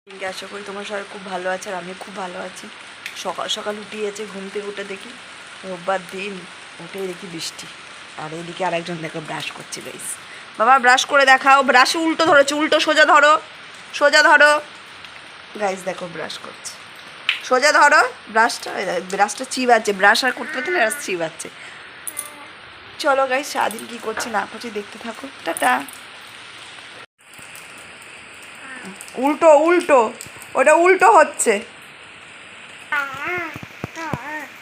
আশা করি তোমার সবাই খুব ভালো আছে আর আমি খুব ভালো আছি। সকাল সকাল উঠিয়েছে, ঘুম থেকে উঠে দেখি রোববার দিন, উঠে দেখি বৃষ্টি। আর এদিকে আরেকজন দেখো ব্রাশ করছে। গাইস বাবা ব্রাশ করে দেখাও। ব্রাশে উল্টো ধরেছে, উল্টো সোজা ধরো, সোজা ধরো। গাইস দেখো ব্রাশ করছে, সোজা ধরো ব্রাশটা। ব্রাশটা চিবাচ্ছে, ব্রাশ আর করতে পারছে না, ব্রাশ চিবাচ্ছে। চলো গাইস সারাদিন কী করছি না করছি দেখতে থাকো। টাটা। উল্টো উল্টো, ওটা উল্টো হচ্ছে।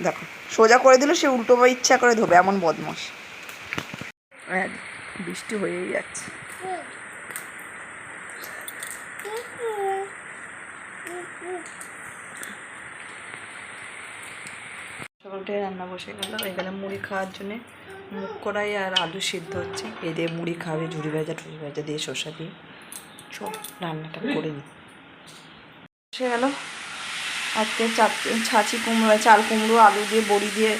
দেখো সোজা করে দিল, সে উল্টো বা ইচ্ছা করে ধোবে, এমন বদমাস। বৃষ্টি হয়েই যাচ্ছে। সকালটায় রান্না বসে গেল। এখানে মুড়ি খাওয়ার জন্যে মুগ কড়াই আর আলু সিদ্ধ হচ্ছে। এ দিয়ে মুড়ি খাবে, ঝুড়ি ভাজা টুড়ি ভাজা দিয়ে, শসা দিয়ে। সব রান্নাটা করে নিই। বসে গেল। আজকে ছাঁচি কুমড়ো, চাল কুমড়ো আলু দিয়ে বড়ি দিয়ে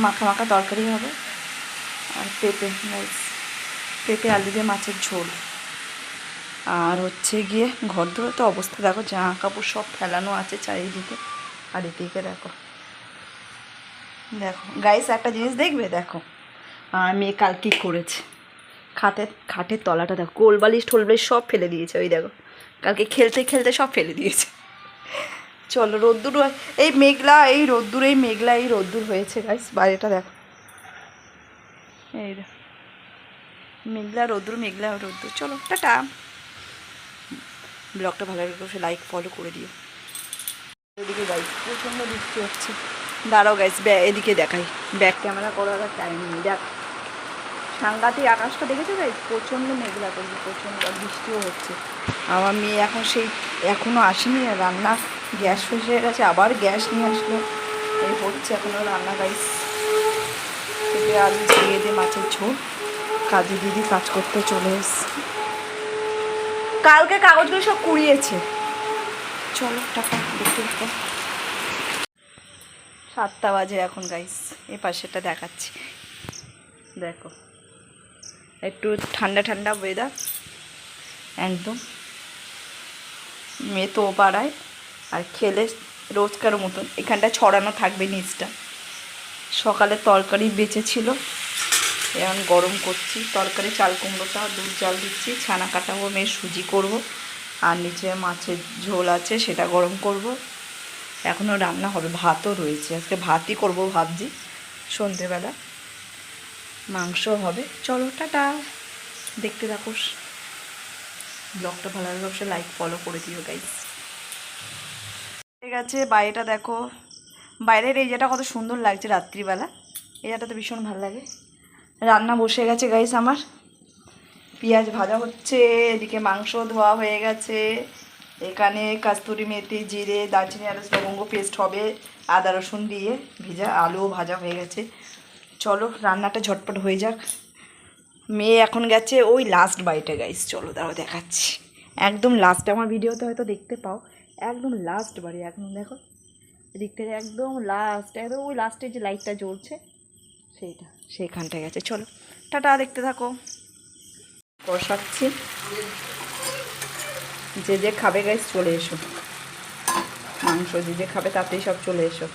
মাখা মাখা তরকারি হবে। আর পেঁপে, পেঁপে আলু দিয়ে মাছের ঝোল। আর হচ্ছে গিয়ে ঘর ধরে তো অবস্থা দেখো, জামা কাপড় সব ফেলানো আছে চারিদিকে। আর এদিকে দেখো, দেখো গাইস একটা জিনিস দেখবে, দেখো আর মেয়ে কাল কী করেছে। খাটের তলাটা দেখো, কোলবালিশ টোলবালিশ সব ফেলে দিয়েছে। ওই দেখো কালকে খেলতে খেলতে সব ফেলে দিয়েছে। চলো রোদ্দুর, এই মেঘলা, এই রোদ্দুর, এই মেঘলা, এই রোদ্দুর হয়েছে গাইস। বাইরেটা দেখো, এই মেঘলা রোদ্দুর, মেঘলা রোদ্দুর। চলো টাটা। ব্লগটা ভালো লাগলে সে লাইক ফলো করে দিও। এদিকে গাইস প্রচণ্ড বৃষ্টি হচ্ছে। দাঁড়াও গাইস, এদিকে দেখাই, ব্যাক ক্যামেরা করার আর টাইম নেই। দেখ সাংঘাতিক আকাশটা দেখেছো গাইস, প্রচণ্ড মেঘলা করছে, প্রচণ্ড বৃষ্টিও হচ্ছে। আমার মেয়ে এখন এখনও আসেনি, রান্না গ্যাস শেষ হয়ে গেছে, আবার গ্যাস নিয়ে আসলো। এই হচ্ছে এখনও রান্না গাইস। পেঁপে আলু ঝিঙে দিয়ে মাছের ঝোল। কাজে দিদি কাজ করতে চলে এসছে, কালকে কাগজগুলো সব কুড়িয়েছে। চলো টাকা দেখতে দেখো। 7টা বাজে এখন গাইস। এ পাশেটা দেখাচ্ছি, দেখো একটু ঠান্ডা ঠান্ডা ওয়েদার একদম। মেয়ে তো পাড়ায় আর খেলে রোজকার মতন এখানটা ছড়ানো থাকবে নিচটা। সকালে তরকারি বেঁচেছিল, এখন গরম করছি তরকারি। চাল কুমড়োটা দুধ জাল দিচ্ছি, ছানা কাটাবো, মেয়ের সুজি করব। আর নিচে মাছের ঝোল আছে, সেটা গরম করব। এখনও রান্না হবে, ভাতও রয়েছে, আজকে ভাতই করব ভাবছি। সন্ধেবেলা মাংস হবে। চলো টাটা, দেখতে থাকো। ব্লগটা ভালো লাগলে অবশ্যই লাইক ফলো করে দিও গাইস। ঠিক আছে, বাইরেটা দেখো, বাইরের এই জায়গাটা কত সুন্দর লাগছে রাত্রিবেলা। এই জায়গাটা তো ভীষণ ভালো লাগে। রান্না বসে গেছে গাইস আমার, পেঁয়াজ ভাজা হচ্ছে, এদিকে মাংস ধোয়া হয়ে গেছে। এখানে কাস্তুরি মেথি, জিরে, দারচিনি, এলাচ, লবঙ্গ পেস্ট হবে, আদা রসুন দিয়ে ভেজা। আলুও ভাজা হয়ে গেছে। চলো রান্নাটা ঝটপট হয়ে যাক। মেয়ে এখন গেছে ওই লাস্ট বাড়িটা গাইস, চলো দাঁড়াও দেখাচ্ছি। একদম লাস্টে, আমার ভিডিওতে হয়তো দেখতে পাও, একদম লাস্ট বাড়ি। একদম দেখো এদিক থেকে একদম লাস্ট, একদম ওই লাস্টে যে লাইটটা জ্বলছে সেইটা, সেইখানটায় গেছে। চলো টাটা, দেখতে থাকো। কষাচ্ছি, যে যে খাবে গাইস চলে এসো। মাংস যে যে খাবে তাতেই সব চলে এসো।